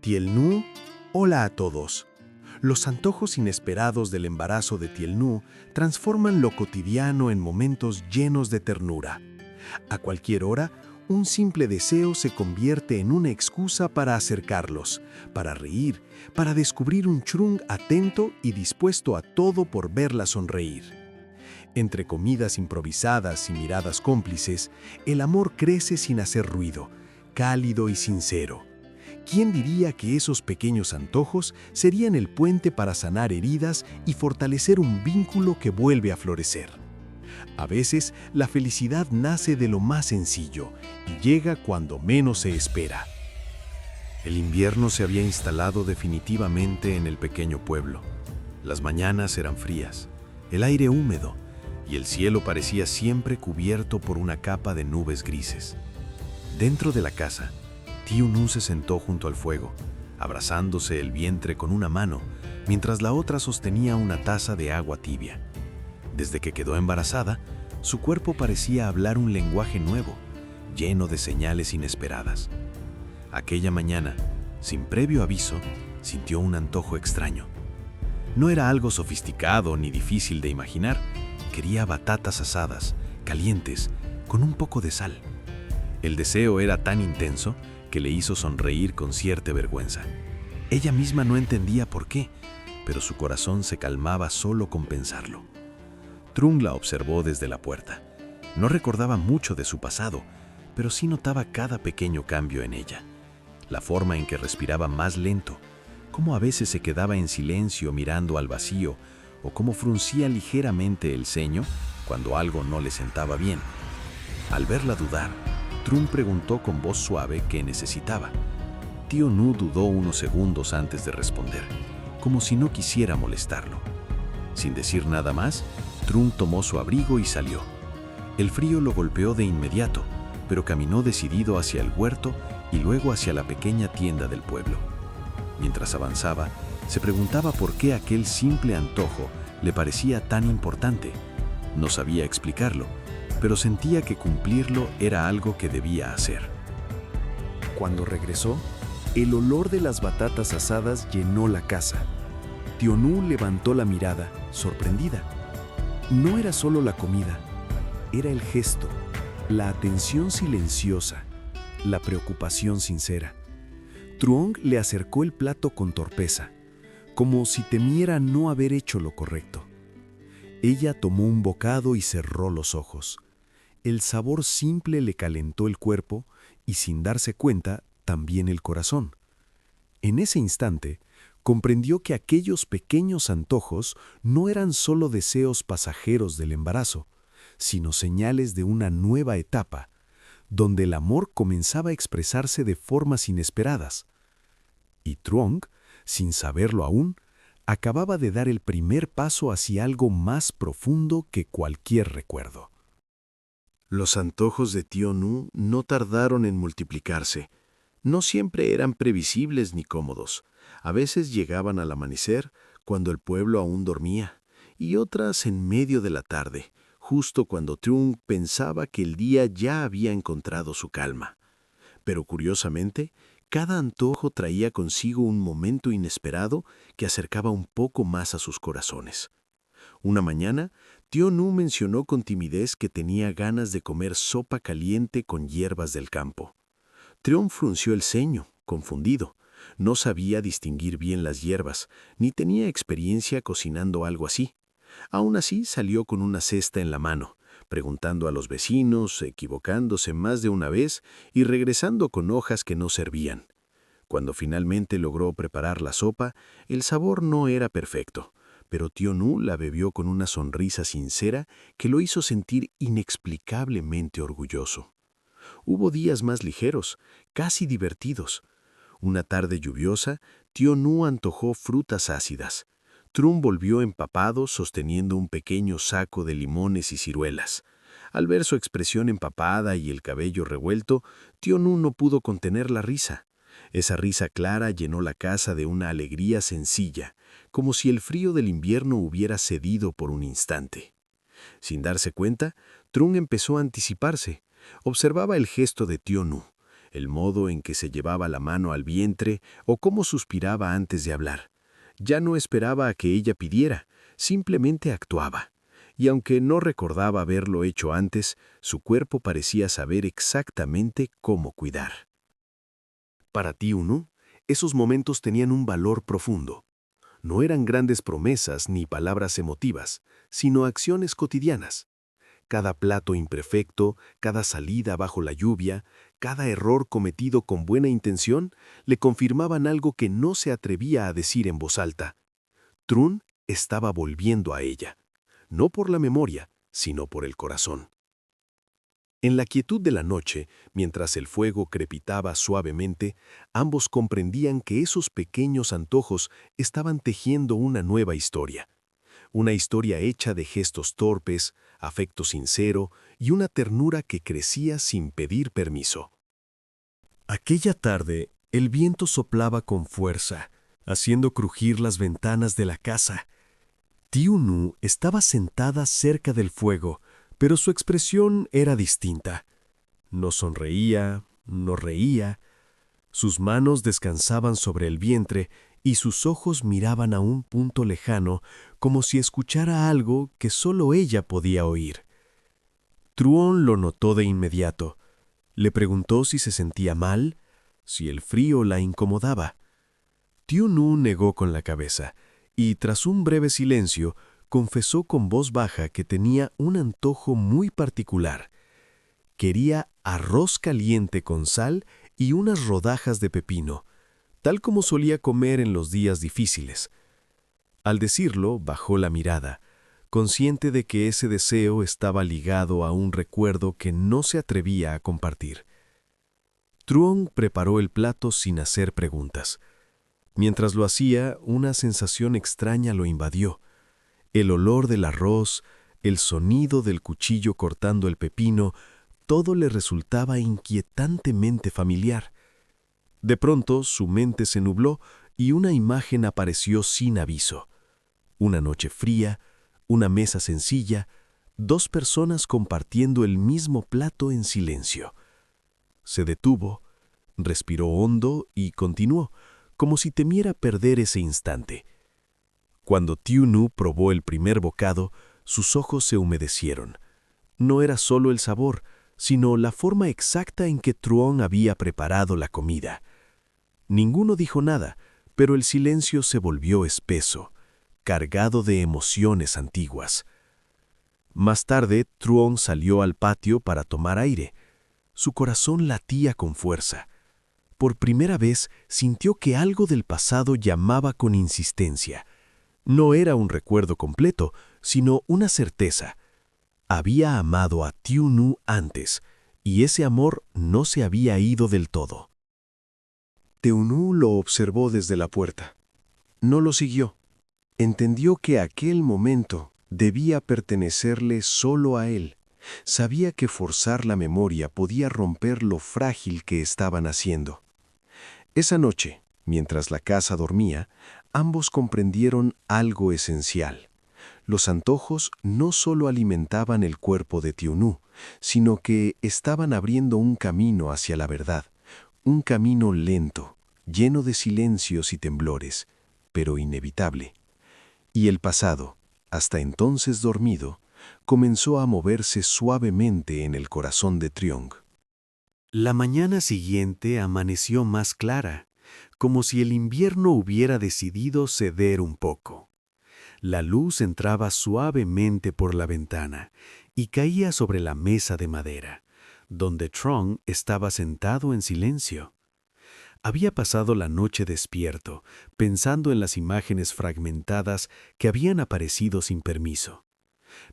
Tiel Nu, hola a todos. Los antojos inesperados del embarazo de Tiel Nu transforman lo cotidiano en momentos llenos de ternura. A cualquier hora, un simple deseo se convierte en una excusa para acercarlos, para reír, para descubrir un Trung atento y dispuesto a todo por verla sonreír. Entre comidas improvisadas y miradas cómplices, el amor crece sin hacer ruido, cálido y sincero. ¿Quién diría que esos pequeños antojos serían el puente para sanar heridas y fortalecer un vínculo que vuelve a florecer? A veces, la felicidad nace de lo más sencillo y llega cuando menos se espera. El invierno se había instalado definitivamente en el pequeño pueblo. Las mañanas eran frías, el aire húmedo y el cielo parecía siempre cubierto por una capa de nubes grises. Dentro de la casa, Tiel Nu se sentó junto al fuego, abrazándose el vientre con una mano, mientras la otra sostenía una taza de agua tibia. Desde que quedó embarazada, su cuerpo parecía hablar un lenguaje nuevo, lleno de señales inesperadas. Aquella mañana, sin previo aviso, sintió un antojo extraño. No era algo sofisticado ni difícil de imaginar. Quería batatas asadas, calientes, con un poco de sal. El deseo era tan intenso que le hizo sonreír con cierta vergüenza. Ella misma no entendía por qué, pero su corazón se calmaba solo con pensarlo. Trung la observó desde la puerta. No recordaba mucho de su pasado, pero sí notaba cada pequeño cambio en ella. La forma en que respiraba más lento, cómo a veces se quedaba en silencio mirando al vacío, o cómo fruncía ligeramente el ceño cuando algo no le sentaba bien. Al verla dudar, Trung preguntó con voz suave qué necesitaba. Tiel Nu dudó unos segundos antes de responder, como si no quisiera molestarlo. Sin decir nada más, Trung tomó su abrigo y salió. El frío lo golpeó de inmediato, pero caminó decidido hacia el huerto y luego hacia la pequeña tienda del pueblo. Mientras avanzaba, se preguntaba por qué aquel simple antojo le parecía tan importante. No sabía explicarlo, pero sentía que cumplirlo era algo que debía hacer. Cuando regresó, el olor de las batatas asadas llenó la casa. Tiel Nu levantó la mirada, sorprendida. No era solo la comida, era el gesto, la atención silenciosa, la preocupación sincera. Trung le acercó el plato con torpeza, como si temiera no haber hecho lo correcto. Ella tomó un bocado y cerró los ojos. El sabor simple le calentó el cuerpo y, sin darse cuenta, también el corazón. En ese instante, comprendió que aquellos pequeños antojos no eran solo deseos pasajeros del embarazo, sino señales de una nueva etapa, donde el amor comenzaba a expresarse de formas inesperadas. Y Trung, sin saberlo aún, acababa de dar el primer paso hacia algo más profundo que cualquier recuerdo. Los antojos de Tiel Nu no tardaron en multiplicarse. No siempre eran previsibles ni cómodos. A veces llegaban al amanecer, cuando el pueblo aún dormía, y otras en medio de la tarde, justo cuando Trung pensaba que el día ya había encontrado su calma. Pero curiosamente, cada antojo traía consigo un momento inesperado que acercaba un poco más a sus corazones. Una mañana, Tiel Nu mencionó con timidez que tenía ganas de comer sopa caliente con hierbas del campo. Trung frunció el ceño, confundido. No sabía distinguir bien las hierbas, ni tenía experiencia cocinando algo así. Aún así, salió con una cesta en la mano, preguntando a los vecinos, equivocándose más de una vez y regresando con hojas que no servían. Cuando finalmente logró preparar la sopa, el sabor no era perfecto, pero Tiel Nu la bebió con una sonrisa sincera que lo hizo sentir inexplicablemente orgulloso. Hubo días más ligeros, casi divertidos. Una tarde lluviosa, Tiel Nu antojó frutas ácidas. Trung volvió empapado sosteniendo un pequeño saco de limones y ciruelas. Al ver su expresión empapada y el cabello revuelto, Tiel Nu no pudo contener la risa. Esa risa clara llenó la casa de una alegría sencilla, como si el frío del invierno hubiera cedido por un instante. Sin darse cuenta, Trung empezó a anticiparse. Observaba el gesto de Tiel Nu. el modo en que se llevaba la mano al vientre o cómo suspiraba antes de hablar. Ya no esperaba a que ella pidiera, simplemente actuaba. Y aunque no recordaba haberlo hecho antes, su cuerpo parecía saber exactamente cómo cuidar. Para Tiunu, esos momentos tenían un valor profundo. No eran grandes promesas ni palabras emotivas, sino acciones cotidianas. Cada plato imperfecto, cada salida bajo la lluvia, cada error cometido con buena intención, le confirmaban algo que no se atrevía a decir en voz alta. Trun estaba volviendo a ella, no por la memoria, sino por el corazón. En la quietud de la noche, mientras el fuego crepitaba suavemente, ambos comprendían que esos pequeños antojos estaban tejiendo una nueva historia. Una historia hecha de gestos torpes, afecto sincero y una ternura que crecía sin pedir permiso. Aquella tarde, el viento soplaba con fuerza, haciendo crujir las ventanas de la casa. Tiunu estaba sentada cerca del fuego, pero su expresión era distinta. No sonreía, no reía. Sus manos descansaban sobre el vientre y sus ojos miraban a un punto lejano como si escuchara algo que solo ella podía oír. Truón lo notó de inmediato. Le preguntó si se sentía mal, si el frío la incomodaba. Tiunu negó con la cabeza y, tras un breve silencio, confesó con voz baja que tenía un antojo muy particular. Quería arroz caliente con sal y unas rodajas de pepino, tal como solía comer en los días difíciles. Al decirlo, bajó la mirada, consciente de que ese deseo estaba ligado a un recuerdo que no se atrevía a compartir. Truong preparó el plato sin hacer preguntas. Mientras lo hacía, una sensación extraña lo invadió. El olor del arroz, el sonido del cuchillo cortando el pepino, todo le resultaba inquietantemente familiar. De pronto, su mente se nubló y una imagen apareció sin aviso. Una noche fría, una mesa sencilla, dos personas compartiendo el mismo plato en silencio. Se detuvo, respiró hondo y continuó, como si temiera perder ese instante. Cuando Tiunu probó el primer bocado, sus ojos se humedecieron. No era solo el sabor, sino la forma exacta en que Truong había preparado la comida. Ninguno dijo nada, pero el silencio se volvió espeso, cargado de emociones antiguas. Más tarde, Truong salió al patio para tomar aire. Su corazón latía con fuerza. Por primera vez sintió que algo del pasado llamaba con insistencia. No era un recuerdo completo, sino una certeza. Había amado a Tiunu antes, y ese amor no se había ido del todo. Tiunu lo observó desde la puerta. No lo siguió. Entendió que aquel momento debía pertenecerle solo a él. Sabía que forzar la memoria podía romper lo frágil que estaban haciendo. Esa noche, mientras la casa dormía, ambos comprendieron algo esencial. Los antojos no solo alimentaban el cuerpo de Tiunu, sino que estaban abriendo un camino hacia la verdad, un camino lento, lleno de silencios y temblores, pero inevitable. Y el pasado, hasta entonces dormido, comenzó a moverse suavemente en el corazón de Truong. La mañana siguiente amaneció más clara, como si el invierno hubiera decidido ceder un poco. La luz entraba suavemente por la ventana y caía sobre la mesa de madera, donde Truong estaba sentado en silencio. Había pasado la noche despierto, pensando en las imágenes fragmentadas que habían aparecido sin permiso.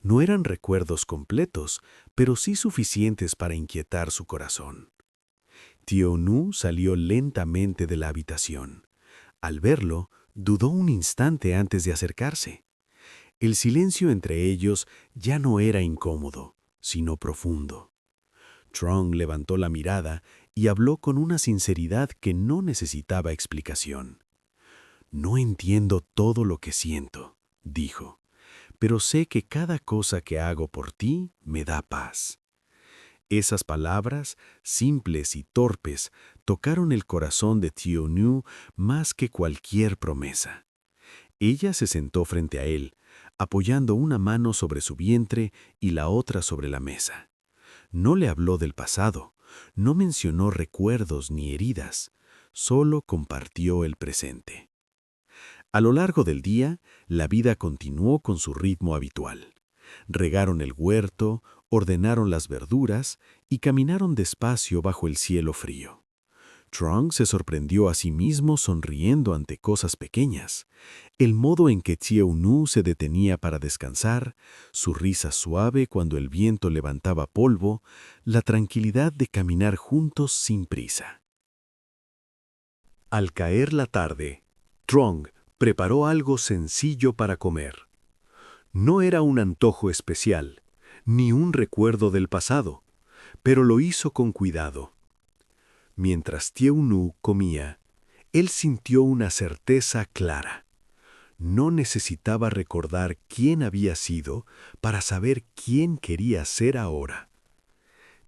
No eran recuerdos completos, pero sí suficientes para inquietar su corazón. Tiunu salió lentamente de la habitación. Al verlo, dudó un instante antes de acercarse. El silencio entre ellos ya no era incómodo, sino profundo. Truong levantó la mirada y habló con una sinceridad que no necesitaba explicación. «No entiendo todo lo que siento», dijo, «pero sé que cada cosa que hago por ti me da paz». Esas palabras, simples y torpes, tocaron el corazón de Thieu Nu más que cualquier promesa. Ella se sentó frente a él, apoyando una mano sobre su vientre y la otra sobre la mesa. No le habló del pasado, no mencionó recuerdos ni heridas, solo compartió el presente. A lo largo del día, la vida continuó con su ritmo habitual. Regaron el huerto, ordenaron las verduras y caminaron despacio bajo el cielo frío. Trung se sorprendió a sí mismo sonriendo ante cosas pequeñas. El modo en que Thieu Nu se detenía para descansar, su risa suave cuando el viento levantaba polvo, la tranquilidad de caminar juntos sin prisa. Al caer la tarde, Trung preparó algo sencillo para comer. No era un antojo especial, ni un recuerdo del pasado, pero lo hizo con cuidado. Mientras Thieu Nu comía, él sintió una certeza clara. No necesitaba recordar quién había sido para saber quién quería ser ahora.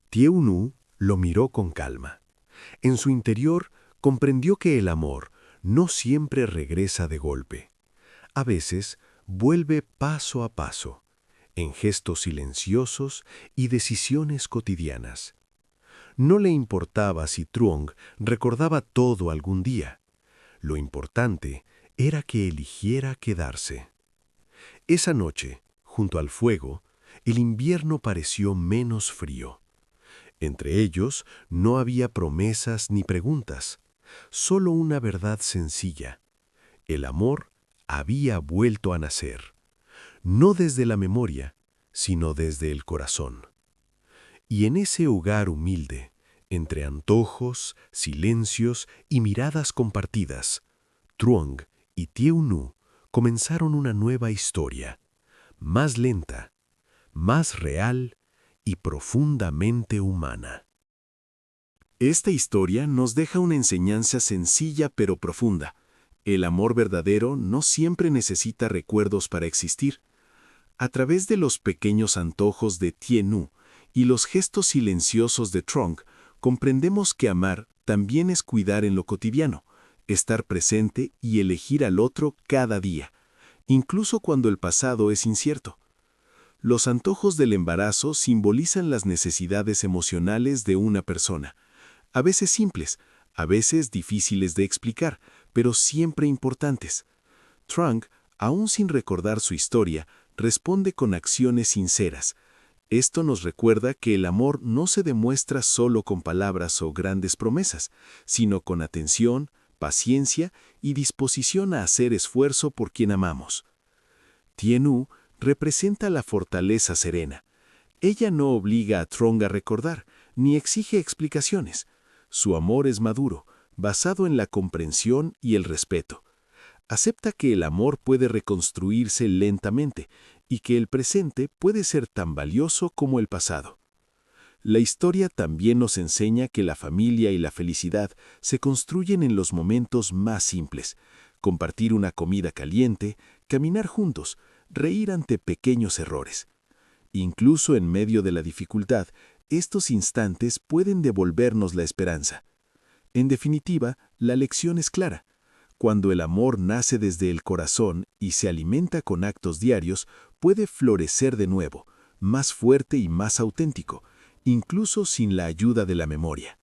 Thieu Nu lo miró con calma. En su interior comprendió que el amor no siempre regresa de golpe. A veces vuelve paso a paso, en gestos silenciosos y decisiones cotidianas. No le importaba si Trung recordaba todo algún día. Lo importante era que eligiera quedarse. Esa noche, junto al fuego, el invierno pareció menos frío. Entre ellos no había promesas ni preguntas, solo una verdad sencilla. El amor había vuelto a nacer, no desde la memoria, sino desde el corazón. Y en ese hogar humilde, entre antojos, silencios y miradas compartidas, Trung y Thieu Nu comenzaron una nueva historia, más lenta, más real y profundamente humana. Esta historia nos deja una enseñanza sencilla pero profunda. El amor verdadero no siempre necesita recuerdos para existir. A través de los pequeños antojos de Thieu Nu y los gestos silenciosos de Trung, comprendemos que amar también es cuidar en lo cotidiano, estar presente y elegir al otro cada día, incluso cuando el pasado es incierto. Los antojos del embarazo simbolizan las necesidades emocionales de una persona, a veces simples, a veces difíciles de explicar, pero siempre importantes. Trung, aún sin recordar su historia, responde con acciones sinceras. Esto nos recuerda que el amor no se demuestra solo con palabras o grandes promesas, sino con atención, paciencia y disposición a hacer esfuerzo por quien amamos. Thieu Nu representa la fortaleza serena. Ella no obliga a Trung a recordar, ni exige explicaciones. Su amor es maduro, basado en la comprensión y el respeto. Acepta que el amor puede reconstruirse lentamente y que el presente puede ser tan valioso como el pasado. La historia también nos enseña que la familia y la felicidad se construyen en los momentos más simples: compartir una comida caliente, caminar juntos, reír ante pequeños errores. Incluso en medio de la dificultad, estos instantes pueden devolvernos la esperanza. En definitiva, la lección es clara. Cuando el amor nace desde el corazón y se alimenta con actos diarios, puede florecer de nuevo, más fuerte y más auténtico, incluso sin la ayuda de la memoria.